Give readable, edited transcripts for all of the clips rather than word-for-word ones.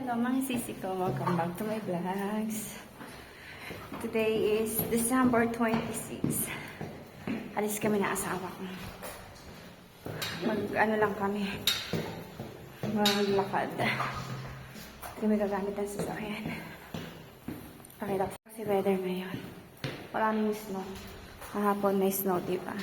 Hello mga sisi ko, welcome back to my vlogs. Today is December 26. Alis kami na asawa ko. Ano lang kami, maglakad. Kami gagamit ng sasakyan. Pakita ko si weather ngayon. Wala nang snow. Kahapon may snow, diba?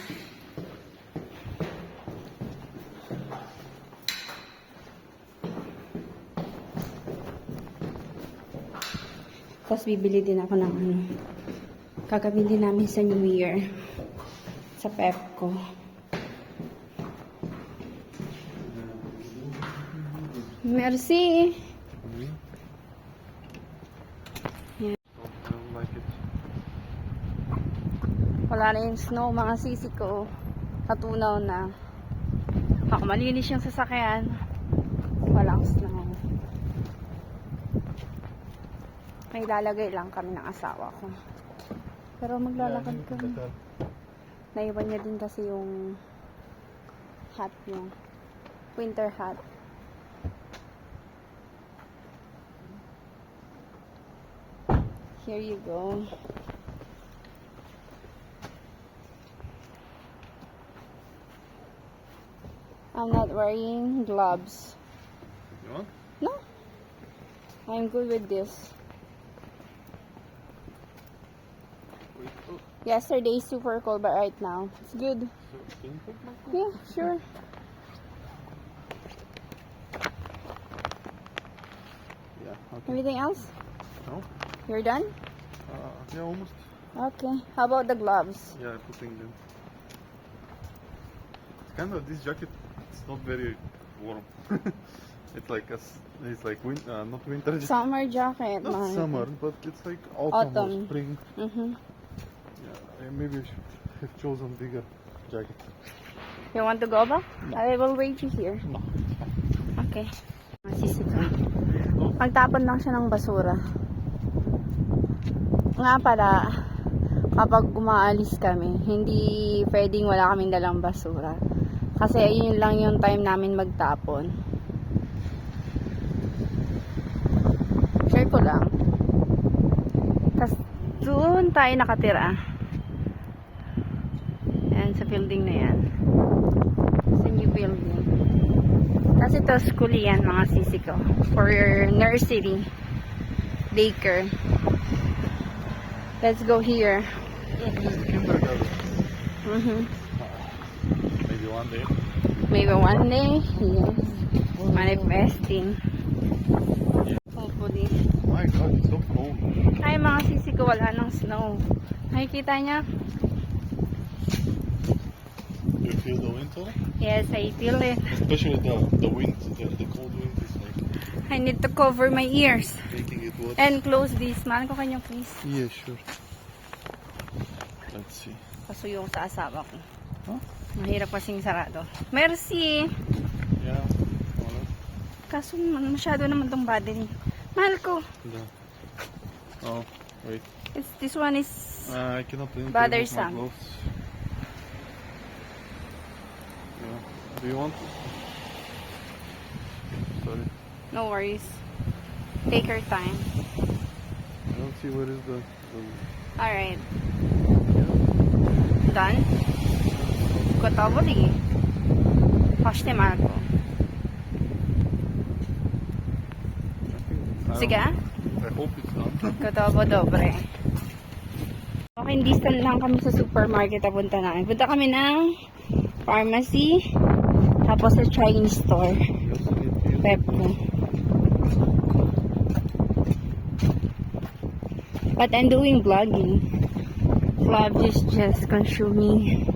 Tapos bibili din ako ng kakabili namin sa New Year. Sa Pepco. Merci. Yeah. Wala na yung snow, mga sisi ko. Katunaw na. Malinis yung sasakyan. Walang snow. May lalagay lang kami ng asawa ko. Pero maglalakad kami. Naiwan niya din kasi yung hat niya. Winter hat. Here you go. I'm not wearing gloves. You want? No. I'm good with this. Yesterday is super cold, but right now it's good. So, can you put my phone? Yeah, sure. Yeah, okay. Anything else? No? You're done? Yeah, almost. Okay. How about the gloves? Yeah, putting them. It's kind of, this jacket, it's not very warm. It's like not winter jacket. Summer jacket, Not man. summer, but it's like autumn. Or spring. Mm-hmm. Yeah, maybe I should have chosen bigger jacket. You want to go ba? I will wait you here. No. Okay. Masisi ko. Magtapon lang siya ng basura. Nga pala, kapag umaalis kami, hindi pwedeng wala kaming dalang basura. Kasi ayun lang yung time namin magtapon. Share ko lang. Tapos doon tayo nakatira. Yan, sa building na yan. Sa new building. Tapos ito, school yan, mga sisi ko. For nursery. Daycare. Let's go here. Yeah, this is the kindergarten. Mm-hmm. Maybe one day. Maybe one day. Yes. Manifesting. Hopefully. My God, it's so cold. Ay, mga sisi ko, wala ng snow. Nakikita niya? You feel the wind too? Yes, I feel it. Especially the wind, the cold wind is like I need to cover my ears. making it wet. And close this. Man ko kanyo, please. Yeah, sure. Let's see. Pasuyo ko sa asawa ko. Huh? Mahirap kasing sarado. Merci! Yeah. Alright. Kaso masyado naman tong battery. Mahal ko. Yeah. Oh, wait. This one is I cannot remove my bothersome. gloves. Yeah. Do you want? Sorry. no worries. Take your time. I don't see where is the Alright. Done? Gotovo Pashte Marco. Sige. I hope it's done. Gotovo dobre. Okay, distant lang kami sa supermarket na punta namin. Punta kami ng pharmacy. Tapos sa Chinese store. Pepco. But I'm doing vlogging. Vlog is just consuming.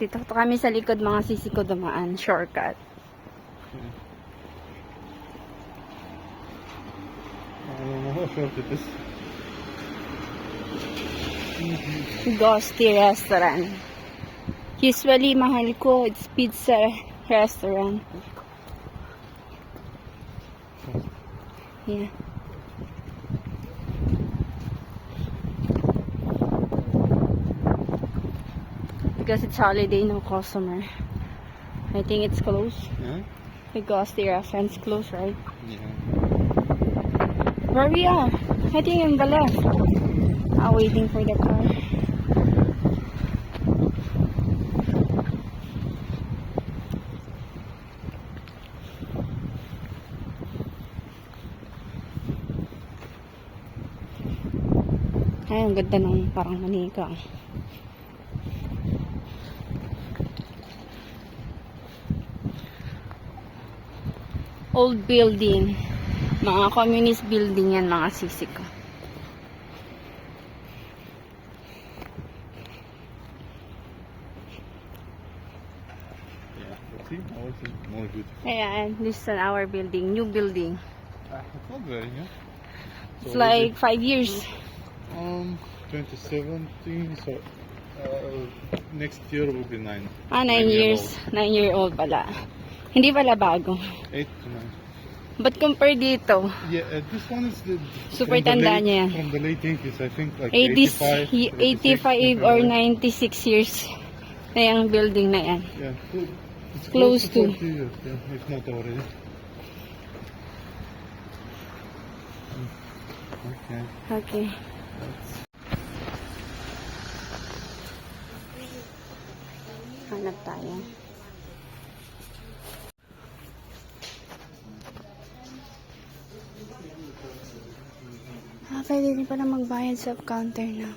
Dito kami sa likod, mga sisi ko dumaan. Shortcut. I don't know how short it is. Ghosty restaurant. Usually, mahal ko, it's pizza restaurant. Yeah. Because it's holiday, no customer. I think it's closed Yeah? because the restaurant's closed, right? Yeah. Where we are? I think in the left. I'm waiting for the car. Ay, ang ganda ng parang manika. Old building. Mga communist building yan, mga sisig ko. Yeah. But see, ours is more good. Ayan, this is our building. New building. It's not very new. It's like 5 years. 2017, so next year will be 9. 9 years. 9-year-old pala. Hindi pala bago. 8 to 9. But compare dito, Yeah, this one is the super from the tanda late- niya yan. From the late 80s, I think, like 80s, 85, 85 or 96 years na yung building na yan. Yeah, it's Close to. 40 years, yeah, if not already. Okay. Okay. Hanap tayo. Pwede din pala magbayad sa counter na.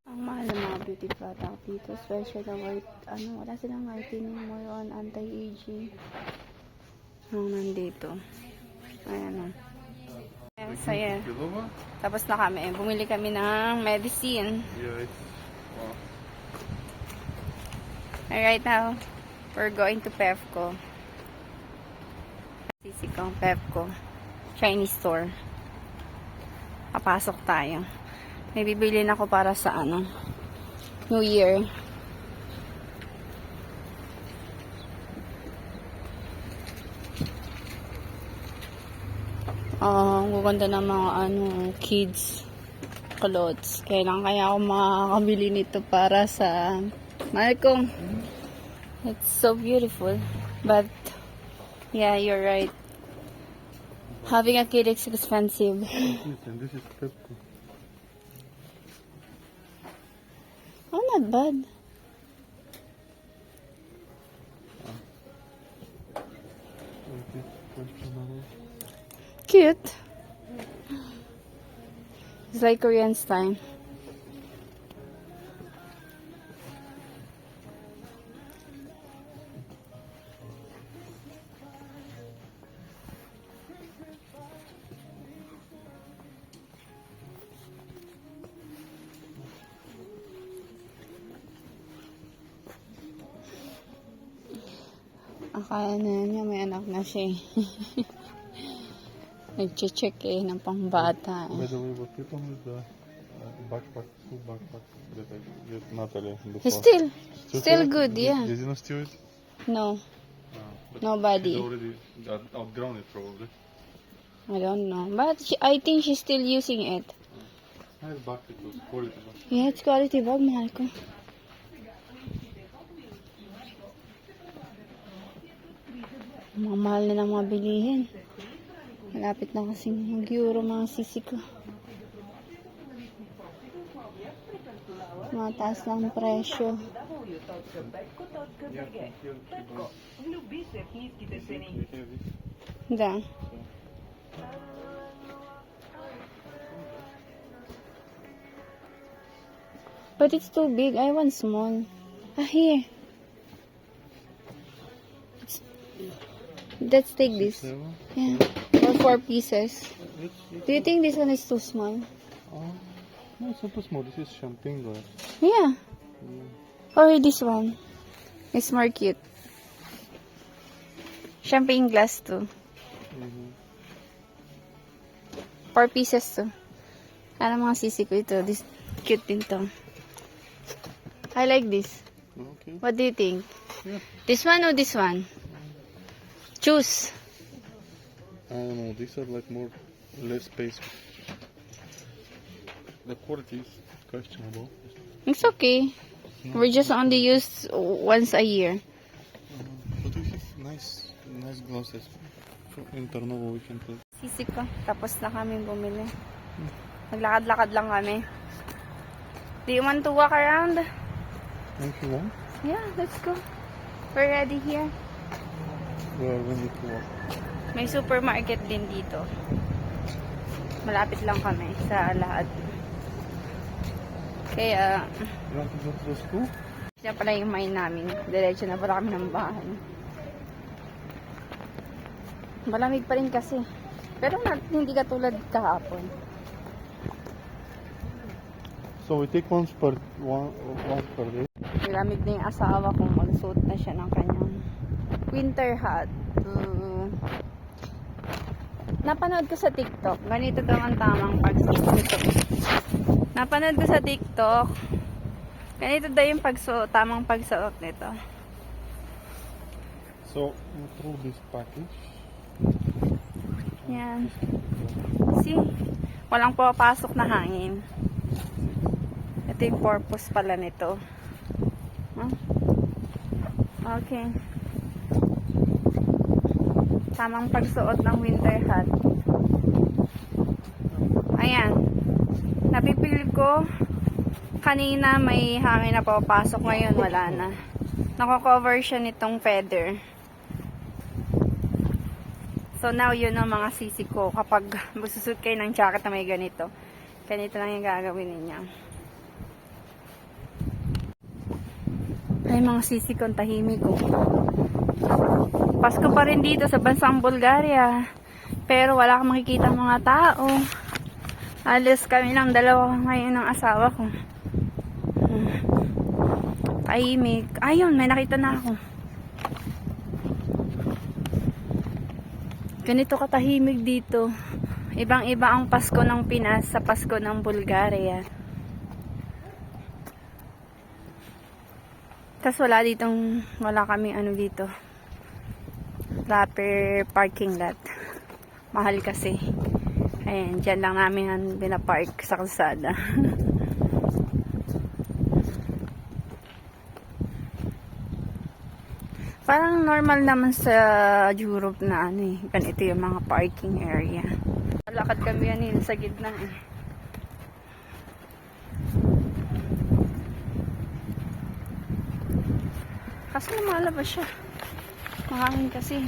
Ang mahal ng mga beauty product dito, special na white, wala silang whitening, more on anti-aging. Ang nandito. Ayan o. Ayan, saya. Belova? Tapos na kami. Bumili kami ng medicine. Yeah, it's, wow. And right now, we're going to Pevco. Sisi ko, Pevco. Chinese store. Papasok tayo. May bibilin ako para sa New Year. Ang gaganda ng mga kids clothes. Kailan kaya ako makakabili nito para sa Malcolm. It's so beautiful. But yeah, you're right. Having a kid is expensive. And this is Pepco. Oh, not bad. Cute. It's like Korean style. Akala niya may anak na siya eh. Nag-check ng pangbata By eh. the way, what people with the backpack, two backpacks that I get Natalie before? He's still good, yeah. Did you not steal it? No, But nobody. she's already outgrown it, probably. I don't know. But I think she's still using it. I have back it was quality. Yeah, it's quality bag, mahal ko. Mga mahal na ng mga bilihin. Malapit na kasing mag-euro mga sisi ko. Mataas lang ang presyo. Da. But it's too big. I want small. Here. Let's take this. Yeah. For 4 pieces. Do you think this one is too small? No, it's not too small. This is champagne glass. Yeah. Or this one. It's more cute. Champagne glass too. 4 pieces too. Ano mga sisi ko ito. This cute din to. I like this. Okay. What do you think? Yeah. This one or this one? Choose. I don't know. These are like more less space. the quality is questionable. It's okay. We just only use once a year. But we have nice glasses. In Tarnovo we can play. Sisig ko. Tapos na kami bumili. Naglakad-lakad lang kami. Do you want to walk around? If you want, Yeah, let's go. We're ready here. we need to walk. May supermarket din dito. Malapit lang kami sa lahat. Kaya, You want to go to the school? siya pala yung main namin. Diretso na pala kami ng bahay. Malamig pa rin kasi. Pero hindi katulad kahapon. So we take once per day. Malamig na yung asawa kong magsuot na siya ng kanyang winter hat. Napanood ko sa TikTok. Ganito daw ang tamang pagsuot nito. Napanood ko sa TikTok. Ganito daw yung tamang pagsuot nito. So through this package. Yan. See? Walang papasok na hangin. Ito yung purpose pala nito. Huh? Okay. Tamang pagsuot ng winter hat. Ayan. Napipil ko. Kanina may hangin na papasok. Ngayon wala na. Nako-cover siya nitong feather. So now yun ang mga sisi ko. Kapag magsusut kayo ng jacket na may ganito. Ganito lang yung gagawin ninyo. Ay mga sisi ko, tahimik ko. Pasko pa rin dito sa bansang Bulgaria. Pero wala kang makikita mga tao. Alis kami ng dalawa ngayon ng asawa ko. Tahimik. Ayun, may nakita na ako. Ganito katahimik dito. Ibang-iba ang Pasko ng Pinas sa Pasko ng Bulgaria. Tapos wala kaming ano dito. Proper parking lot. Mahal kasi. Ayan, dyan lang namin binapark sa kalsada. Parang normal naman sa Europe na ano eh. Ganito yung mga parking area. Lakad kami yan sa gitna eh. Kaso lumalabas siya. Mahangin kasi.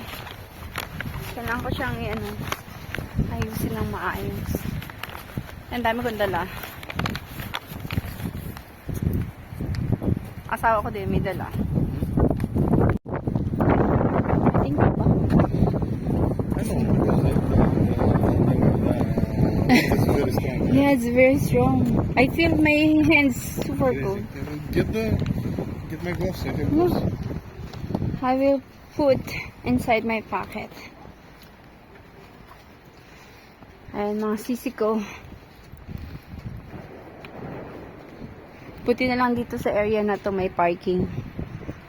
Kailangan ko siyang ayusin ng maayos. Ang dami kong dala. Asawa ko din may dala. Tingnan ba? It's very strong. Yeah, it's very strong. I feel my hands super cold. Get my gloves. I have Look. gloves. I will put inside my pocket. Ayan mga sisi ko. Buti na lang dito sa area na to may parking.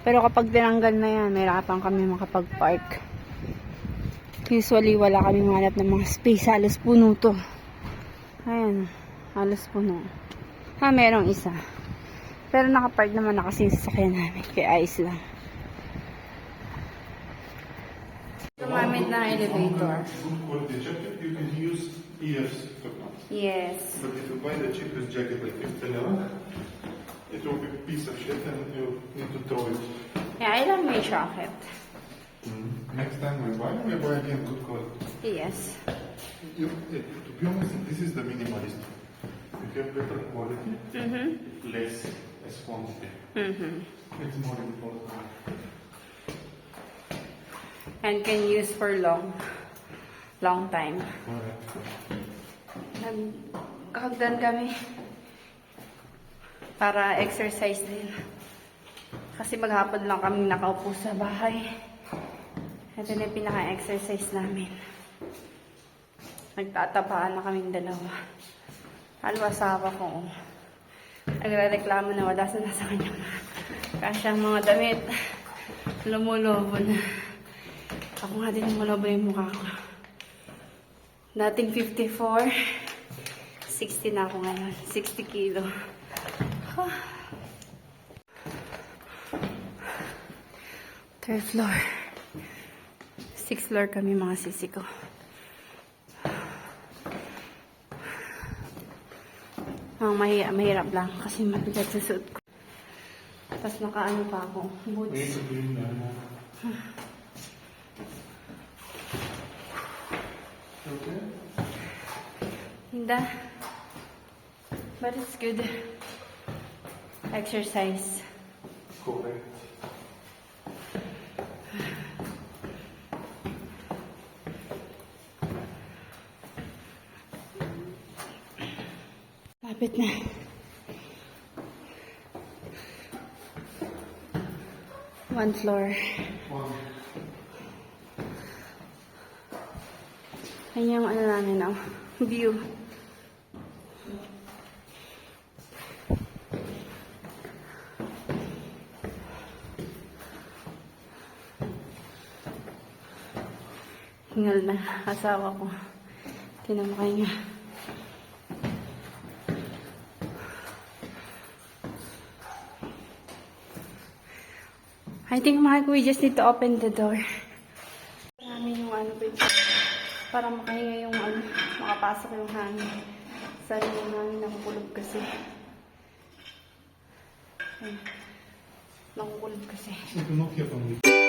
Pero kapag tinanggal na yan, may hirapan kami makapag-park. Usually wala kami manap ng mga space. Halos puno to. Ayan. Halos puno. Merong isa. Pero nakapark naman na kasi yung sasakyan namin. Kaya ayos lang. Gumamit ng elevator. Good quality jacket, you can use years to come. Yes. But if you buy the cheapest jacket like 50 lira, it will be a piece of shit and you need to throw it. Yeah, I love my jacket. Next time we buy again good quality. Yes. To be honest, this is the minimalist. You have better quality, less quantity. It's more important. And can use for long time. Correct. Nagkakagdan kami para exercise din. Kasi maghapon lang kami nakaupo sa bahay. Ito na yung pinaka-exercise namin. Nagtatabaan na kaming dalawa. Halo asawa ko. Nagre-reklamo na wala sa nasa kanyang kasyang mga damit. Lumulobo na. Ako nga din lumulobo yung mukha ko. Dating 54. 60 na ako ngayon. 60 kilo. Third floor. 6th floor kami mga sisi ko. Mahirap lang kasi mabigat sa suit ko. Tapos nakaano pa ako. Boots. Need to clean that. Okay. Hinda. But it's good. Exercise. Correct. Lapit na. One floor. One. Ayan yung ano namin, oh. View. Hingal na asawa ko. Tinamakay niya. I think, Mahal, we just need to open the door. Namin yung ano, para makahinga yung ano, makapasok yung hangin. Sarili yung hangin, nakukulog kasi. Ay, nakukulog kasi. Look here for me.